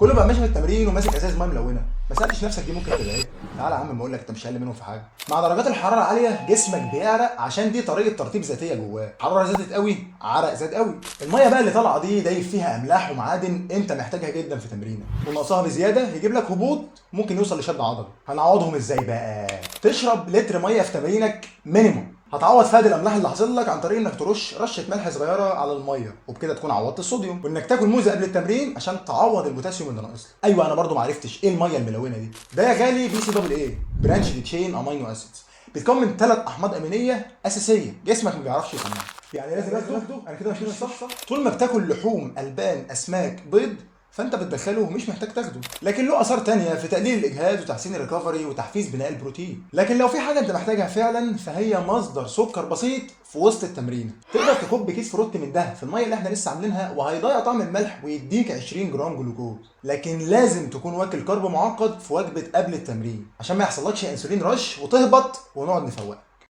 كله بقى ماشي في التمرين وماسك ازاز ميه ملونه، ما سالتش نفسك دي ممكن تبقى ايه؟ تعالى يا عم بقول لك انت مش اقل منهم في حاجه. مع درجات الحراره العاليه جسمك بيعرق عشان دي طريقه ترطيب ذاتيه جواه، حراره زادت قوي عرق زاد قوي. الميه بقى اللي طالعه دي دايب فيها املاح ومعادن انت محتاجها جدا في تمرينك، ونقصها بزياده يجيب لك هبوط ممكن يوصل لشد عضلي. هنعوضهم ازاي بقى؟ تشرب لتر ميه في تمرينك مينيموم. هتعوض فقد الاملاح اللي حاصل لك عن طريق انك ترش رشه ملح صغيره على الميه، وبكده تكون عوضت الصوديوم، وانك تاكل موزه قبل التمرين عشان تعوض البوتاسيوم اللي ناقص. ايوه انا برضو ما عرفتش ايه الميه الملونه دي. ده يا غالي بي سي دبل اي، برانش تشين امينو اسيدز، بتكون من 3 احماض امينيه اساسيه جسمك ما بيعرفش يصنعها. يعني لازم تاخده. انا كده ماشي صح. طول ما بتاكل لحوم البان اسماك بيض فانت بتدخله ومش محتاج تاخده، لكن له اثار تانية في تقليل الاجهاد وتحسين الريكفري وتحفيز بناء البروتين. لكن لو في حاجه انت محتاجها فعلا فهي مصدر سكر بسيط في وسط التمرين. تقدر تكب كيس فروت من ده في الميه اللي احنا لسه عاملينها وهيضيع طعم الملح ويديك 20 جرام جلوكوز. لكن لازم تكون واكل كرب معقد في وجبه قبل التمرين عشان ما يحصلكش انسولين رش وتهبط ونقعد نفوق.